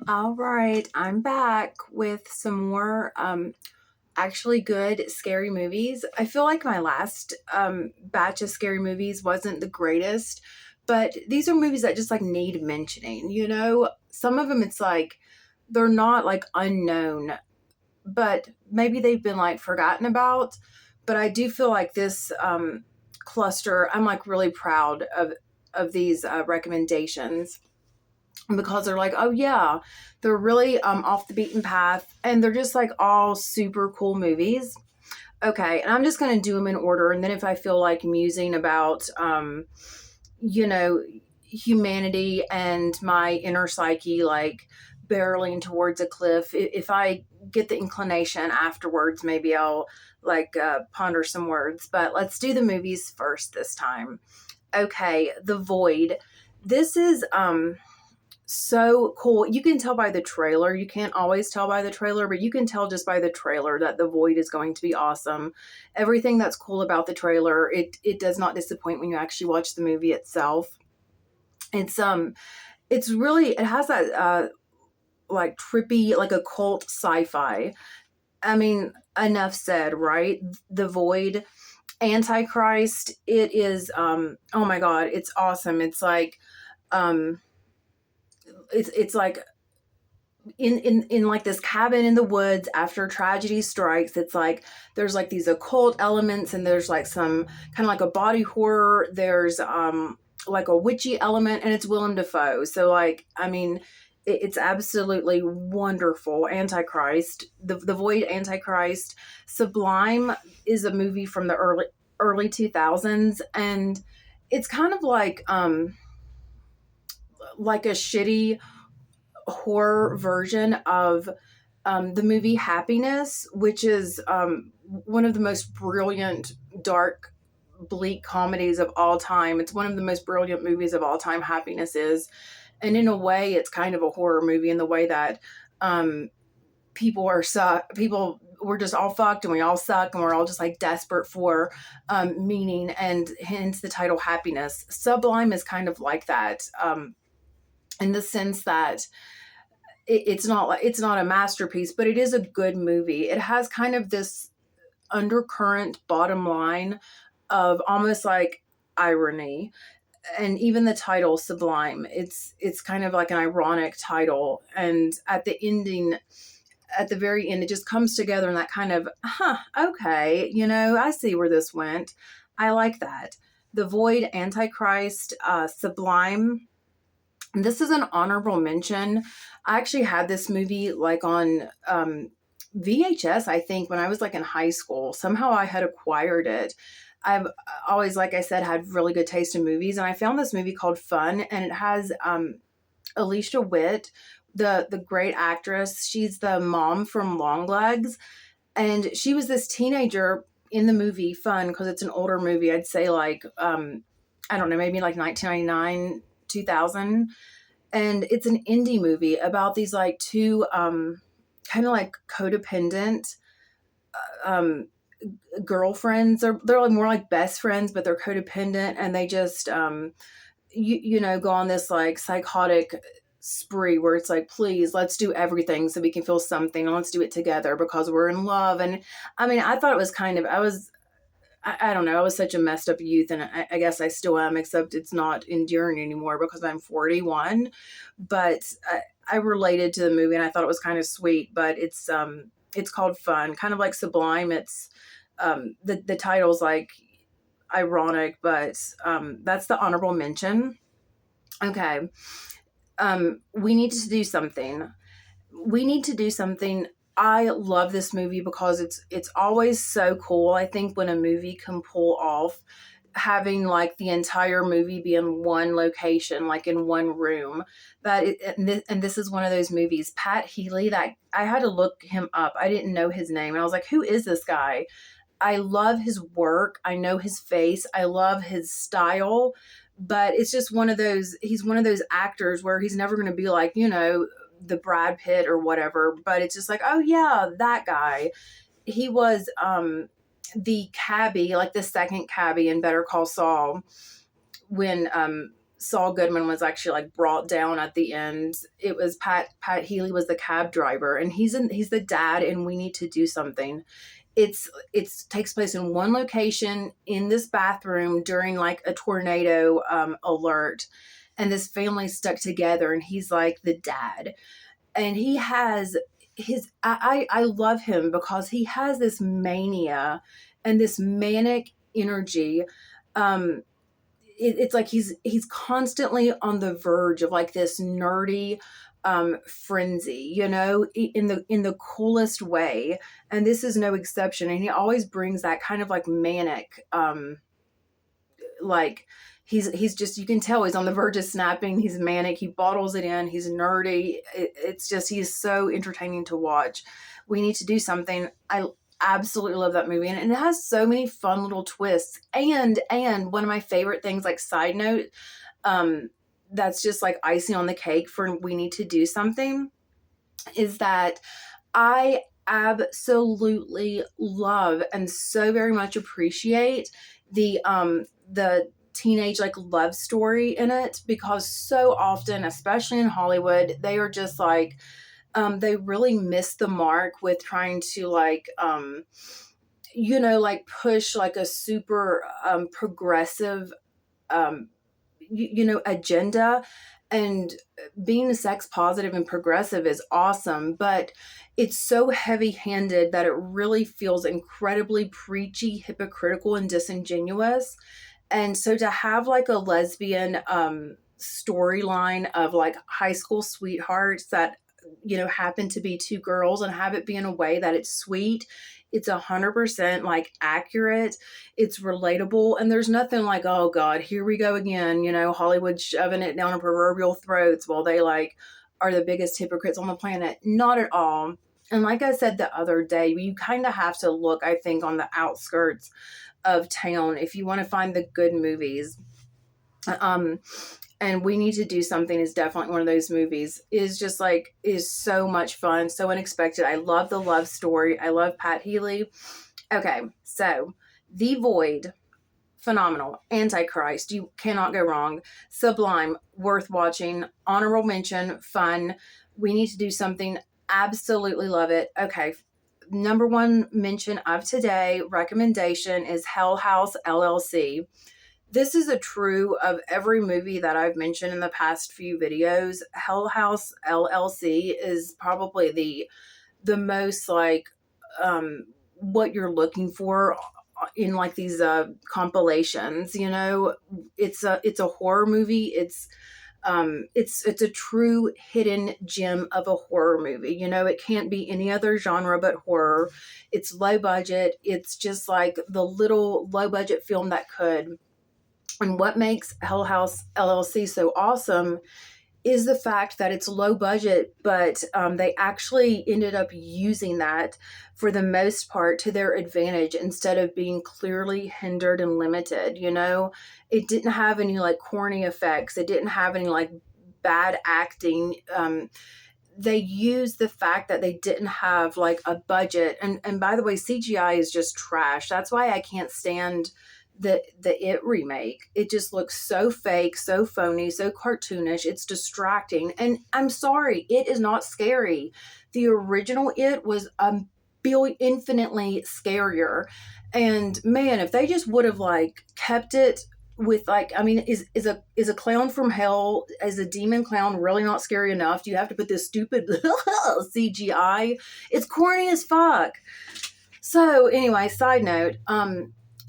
All right, I'm back with some more actually good scary movies. I feel like my last batch of scary movies wasn't the greatest, but these are movies that just like need mentioning, you know? Some of them it's like they're not like unknown, but maybe they've been like forgotten about. But I do feel like this cluster, I'm like really proud of these recommendations because they're like, oh yeah, they're really off the beaten path and they're just like all super cool movies. Okay, and I'm just going to do them in order. And then if I feel like musing about, you know, humanity and my inner psyche, like barreling towards a cliff, if I get the inclination afterwards, maybe I'll like ponder some words. But let's do the movies first this time. Okay, The Void. This is so cool. You can tell by the trailer. You can't always tell by the trailer, but you can tell just by the trailer that The Void is going to be awesome. Everything that's cool about the trailer, it does not disappoint when you actually watch the movie itself. It's really it has that like trippy like occult sci-fi. I mean, enough said, right? The Void, Antichrist, it is oh my god, it's awesome. Um it's like in like this cabin in the woods after tragedy strikes. It's like there's like these occult elements and there's like some kind of like a body horror. There's like a witchy element and it's Willem Dafoe. So like I mean it's absolutely wonderful. Antichrist, the Void, Antichrist. Sublime is a movie from the early 2000s, and it's kind of like a shitty horror version of the movie Happiness, which is one of the most brilliant, dark, bleak comedies of all time. It's one of the most brilliant movies of all time, Happiness is. And in a way, it's kind of a horror movie in the way that um, people we're just all fucked and we all suck and we're all just like desperate for meaning, and hence the title Happiness. Sublime is kind of like that, in the sense that it's not a masterpiece, but it is a good movie. It has kind of this undercurrent bottom line of almost like irony, and even the title Sublime, it's kind of like an ironic title, and at the very end, it just comes together in that kind of, okay, I see where this went. I like that. The Void, Antichrist, Sublime, this is an honorable mention. I actually had this movie like on VHS, I think, when I was like in high school. Somehow I had acquired it. I've always, like I said, had really good taste in movies, and I found this movie called Fun, and it has Alicia Witt, the great actress. She's the mom from Longlegs, and she was this teenager in the movie Fun, because it's an older movie. I'd say like I don't know, maybe like 1999, 2000. And it's an indie movie about these like two kind of like codependent um girlfriends. They're like more like best friends, but they're codependent, and they just go on this like psychotic spree where it's like, please, let's do everything so we can feel something, and let's do it together because we're in love. And I mean, I thought it was kind of, I don't know. I was such a messed up youth, and I guess I still am, except it's not endearing anymore because I'm 41. But I related to the movie, and I thought it was kind of sweet. But it's called Fun, kind of like Sublime. It's the title's like ironic, but that's the honorable mention. Okay, we need to do something. We need to do something. I love this movie because it's always so cool. I think when a movie can pull off having like the entire movie be in one location, like in one room, and this is one of those movies. Pat Healy, that I had to look him up. I didn't know his name, and I was like, who is this guy? I love his work. I know his face. I love his style, but it's just one of those, he's one of those actors where he's never going to be like, the Brad Pitt or whatever, but it's just like, oh yeah, that guy. He was the cabbie, like the second cabbie in Better Call Saul, when Saul Goodman was actually like brought down at the end. It was Pat Healy was the cab driver, and he's the dad, and we need to do something. It's takes place in one location in this bathroom during like a tornado alert, and this family's stuck together, and he's like the dad, and he has his I love him because he has this mania and this manic energy. um it's like he's constantly on the verge of like this nerdy frenzy, in the coolest way, and this is no exception, and he always brings that kind of like manic, like he's just, you can tell he's on the verge of snapping. He's manic, he bottles it in, he's nerdy. It's just, he's so entertaining to watch. We need to do something. I absolutely love that movie, and it has so many fun little twists, and one of my favorite things, like side note, that's just like icing on the cake for we need to do something, is that I absolutely love and so very much appreciate the teenage like love story in it, because so often, especially in Hollywood, they are just like, they really miss the mark with trying to like, like push like a super progressive, agenda. And being sex positive and progressive is awesome, but it's so heavy handed that it really feels incredibly preachy, hypocritical, and disingenuous. And so to have like a lesbian storyline of like high school sweethearts that happen to be two girls, and have it be in a way that it's sweet, it's 100% like accurate, it's relatable, and there's nothing like, oh god, here we go again, Hollywood shoving it down our proverbial throats while they like are the biggest hypocrites on the planet. Not at all. And like I said the other day, you kind of have to look, I think, on the outskirts of town if you want to find the good movies. And we need to do something is definitely one of those movies. Is just like, is so much fun, so unexpected. I love the love story. I love Pat Healy. Okay, so The Void, phenomenal. Antichrist, you cannot go wrong. Sublime, worth watching. Honorable mention, fun. We need to do something. Absolutely love it. Okay, number one mention of today, recommendation, is House LLC. This is a true of every movie that I've mentioned in the past few videos. House LLC is probably the most like, what you're looking for in like these compilations. It's a horror movie. It's a true hidden gem of a horror movie. It can't be any other genre but horror. It's low budget. It's just like the little low budget film that could. And what makes House LLC so awesome is the fact that it's low budget, but they actually ended up using that for the most part to their advantage, instead of being clearly hindered and limited. It didn't have any like corny effects. It didn't have any like bad acting. They used the fact that they didn't have like a budget. And by the way, CGI is just trash. That's why I can't stand the It remake. It just looks so fake, so phony, so cartoonish. It's distracting. And I'm sorry, it is not scary. The original It was infinitely scarier. And man, if they just would have like kept it with like, I mean, is a clown from hell, as a demon clown, really not scary enough? Do you have to put this stupid CGI? It's corny as fuck. So anyway, side note,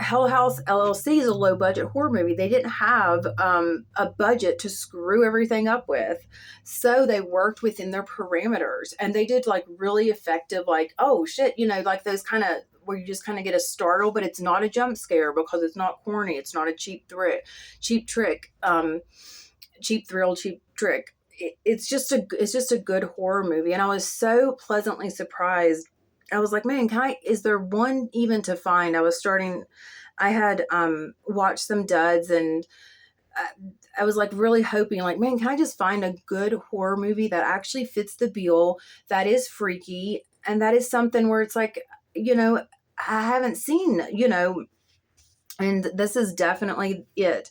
House LLC is a low budget horror movie. They didn't have a budget to screw everything up with. So they worked within their parameters, and they did like really effective, like, oh shit, like those kind of where you just kind of get a startle, but it's not a jump scare because it's not corny. It's not a cheap trick, cheap thrill, cheap trick. It's just a good horror movie. And I was so pleasantly surprised. I was like, man, is there one even to find? I had watched some duds, and I was like really hoping, like, man, can I just find a good horror movie that actually fits the bill, that is freaky, and that is something where it's like, I haven't seen, and this is definitely it.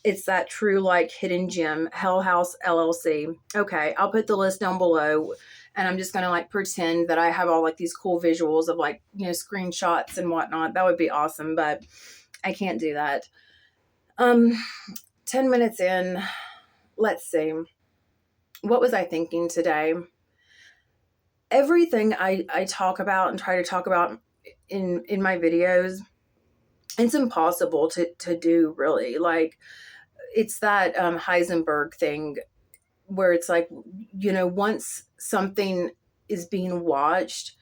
It's that true, like, hidden gem, House LLC. Okay, I'll put the list down below, and I'm just gonna like pretend that I have all like these cool visuals of like, screenshots and whatnot. That would be awesome, but I can't do that. 10 minutes in, let's see. What was I thinking today? Everything I talk about and try to talk about in my videos, it's impossible to do, really. Like, it's that Heisenberg thing where it's like, once something is being watched,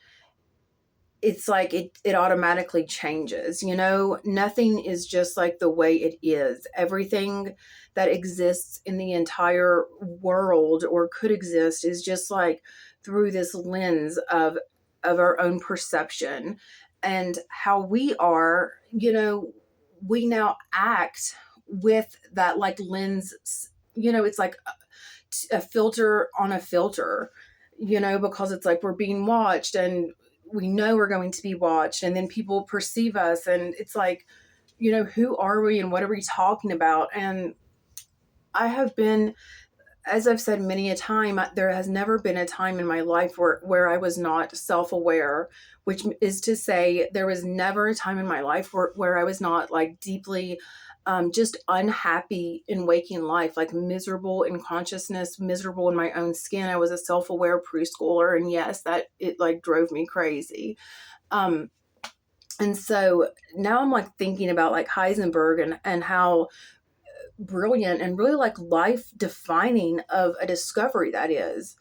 it's like it automatically changes. Nothing is just like the way it is. Everything that exists in the entire world or could exist is just like through this lens of our own perception and how we are, we now act with that like lens. It's like a filter on a filter, because it's like we're being watched and we know we're going to be watched, and then people perceive us, and it's like, who are we and what are we talking about? And I have been, as I've said many a time, there has never been a time in my life where I was not self-aware, which is to say there was never a time in my life where I was not like deeply just unhappy in waking life, like miserable in consciousness, miserable in my own skin. I was a self-aware preschooler, and yes, that it like drove me crazy. And so now I'm like thinking about like Heisenberg and how brilliant and really like life defining of a discovery that is.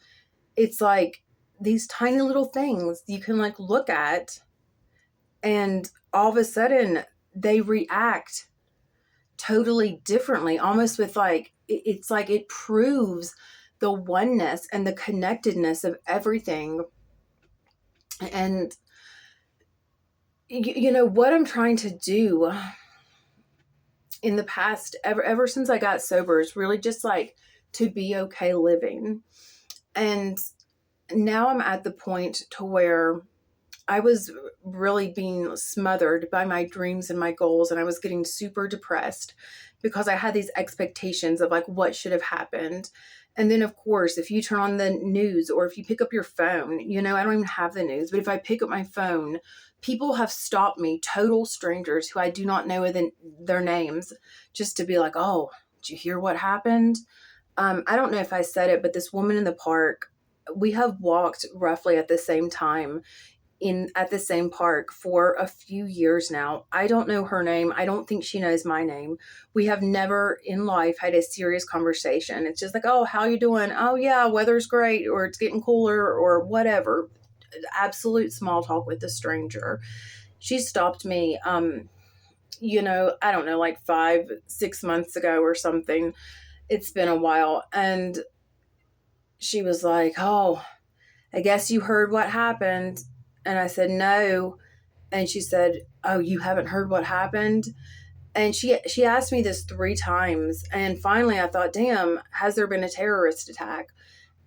It's like these tiny little things you can like look at, and all of a sudden they react totally differently, almost with like, it's like it proves the oneness and the connectedness of everything. And what I'm trying to do in the past, ever since I got sober, is really just like to be okay living. And now I'm at the point to where I was really being smothered by my dreams and my goals, and I was getting super depressed because I had these expectations of like what should have happened. And then, of course, if you turn on the news or if you pick up your phone, I don't even have the news, but if I pick up my phone, people have stopped me, total strangers who I do not know their names, just to be like, oh, did you hear what happened? I don't know if I said it, but this woman in the park, we have walked roughly at the same time at the same park for a few years now. I don't know her name. I don't think she knows my name. We have never in life had a serious conversation. It's just like, oh, how you doing? Oh yeah, weather's great, or it's getting cooler, or whatever. Absolute small talk with a stranger. She stopped me, I don't know, like 5-6 months ago or something. It's been a while. And she was like, oh, I guess you heard what happened. And I said, no. And she said, oh, you haven't heard what happened? And she asked me this 3 times. And finally I thought, damn, has there been a terrorist attack?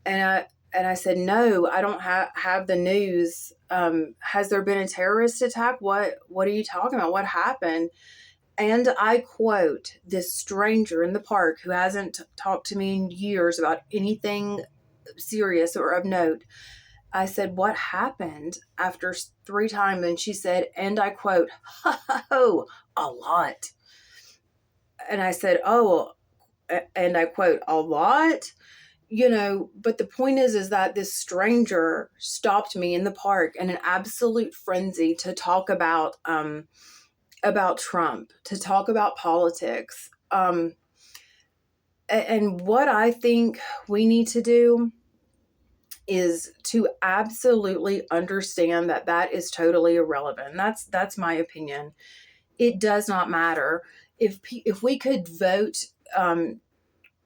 And I said, no, I don't have the news. Has there been a terrorist attack? What are you talking about? What happened? And I quote this stranger in the park who hasn't talked to me in years about anything serious or of note. I said, what happened? After 3 times. And she said, and I quote, oh, a lot. And I said, oh, and I quote, a lot? But the point is that this stranger stopped me in the park in an absolute frenzy to talk about Trump, to talk about politics. And what I think we need to do is to absolutely understand that is totally irrelevant. That's my opinion. It does not matter. If we could vote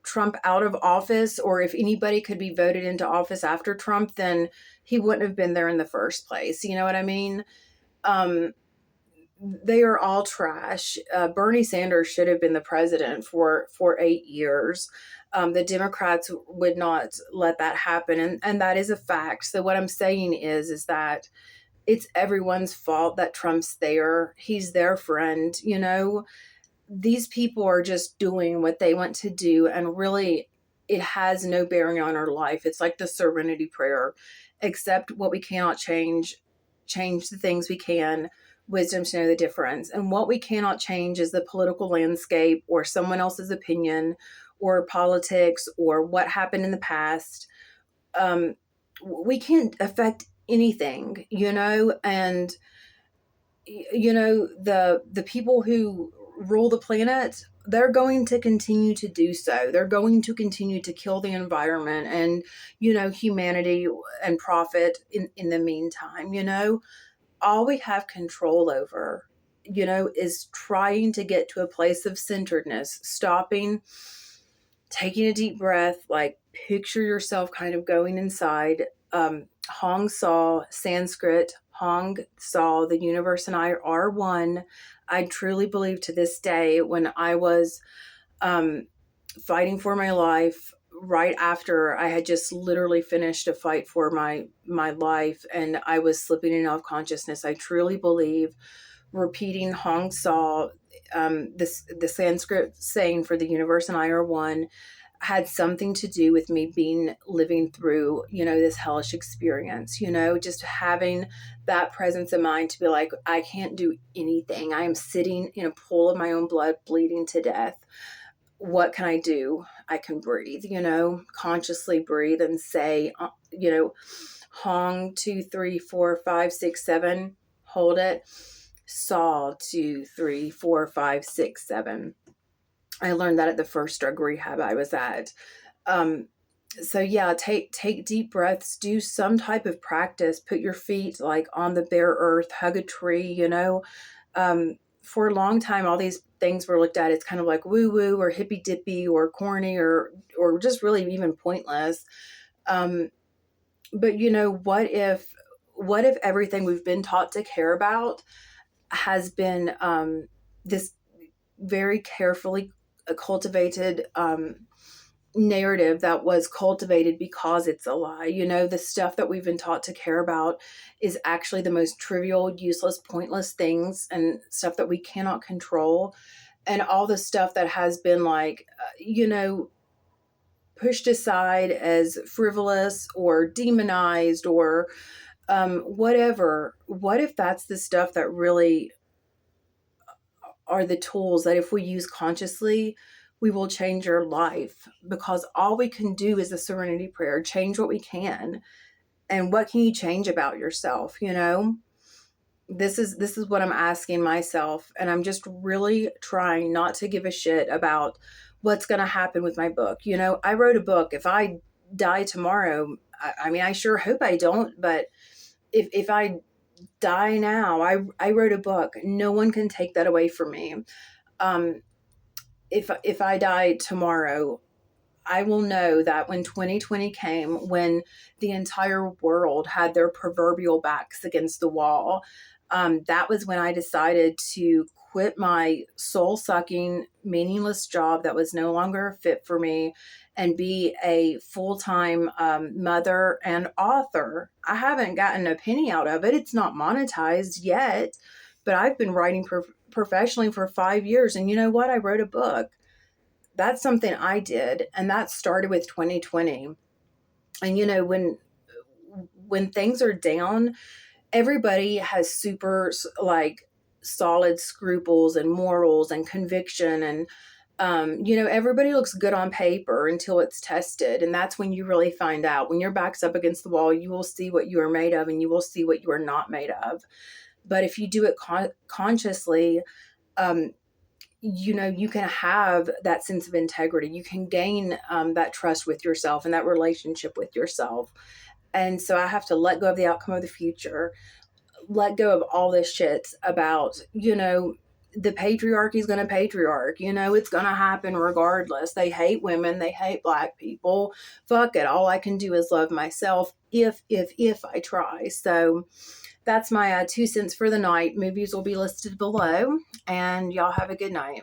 Trump out of office, or if anybody could be voted into office after Trump, then he wouldn't have been there in the first place. You know what I mean? They are all trash. Bernie Sanders should have been the president for 8 years. The Democrats would not let that happen. And that is a fact. So what I'm saying is that it's everyone's fault that Trump's there. He's their friend, these people are just doing what they want to do, and really it has no bearing on our life. It's like the serenity prayer: accept what we cannot change, change the things we can, wisdom to know the difference. And what we cannot change is the political landscape or someone else's opinion or politics or what happened in the past. We can't affect anything, and the people who rule the planet, they're going to continue to do so. They're going to continue to kill the environment and, humanity, and profit in the meantime. All we have control over, is trying to get to a place of centeredness, stopping, taking a deep breath, like picture yourself kind of going inside. Hong Saw, Sanskrit, Hong Saw, the universe and I are one. I truly believe to this day, when I was fighting for my life, right after I had just literally finished a fight for my life, and I was slipping in and out of consciousness, I truly believe repeating Hong Saw, the Sanskrit saying for the universe and I are one, had something to do with me living through, this hellish experience, just having that presence of mind to be like, I can't do anything. I am sitting in a pool of my own blood, bleeding to death. What can I do? I can breathe, consciously breathe and say, Hong 2, 3, 4, 5, 6, 7, hold it. Saw 2, 3, 4, 5, 6, 7. I learned that at the first drug rehab I was at. So yeah, take deep breaths, do some type of practice, put your feet like on the bare earth, hug a tree, for a long time, all these things were looked at as kind of like woo woo or hippy dippy or corny or just really even pointless. But what if everything we've been taught to care about has been this very carefully cultivated narrative that was cultivated because it's a lie. The stuff that we've been taught to care about is actually the most trivial, useless, pointless things and stuff that we cannot control. And all the stuff that has been like, pushed aside as frivolous or demonized or whatever. What if that's the stuff that really are the tools that if we use consciously, we will change your life? Because all we can do is the serenity prayer, change what we can. And what can you change about yourself? This is what I'm asking myself. And I'm just really trying not to give a shit about what's going to happen with my book. I wrote a book. If I die tomorrow, I mean, I sure hope I don't, but if I die now, I wrote a book. No one can take that away from me. If I die tomorrow, I will know that when 2020 came, when the entire world had their proverbial backs against the wall, that was when I decided to quit my soul-sucking, meaningless job that was no longer fit for me and be a full-time mother and author. I haven't gotten a penny out of it. It's not monetized yet, but I've been writing professionally for 5 years. And you know what? I wrote a book. That's something I did. And that started with 2020. And when things are down, everybody has super like solid scruples and morals and conviction. And, everybody looks good on paper until it's tested. And that's when you really find out. When your back's up against the wall, you will see what you are made of and you will see what you are not made of. But if you do it consciously, you can have that sense of integrity. You can gain that trust with yourself and that relationship with yourself. And so I have to let go of the outcome of the future, let go of all this shit about, the patriarchy is going to patriarch. It's going to happen regardless. They hate women. They hate Black people. Fuck it. All I can do is love myself if I try. So that's my 2 cents for the night. Movies will be listed below, and y'all have a good night.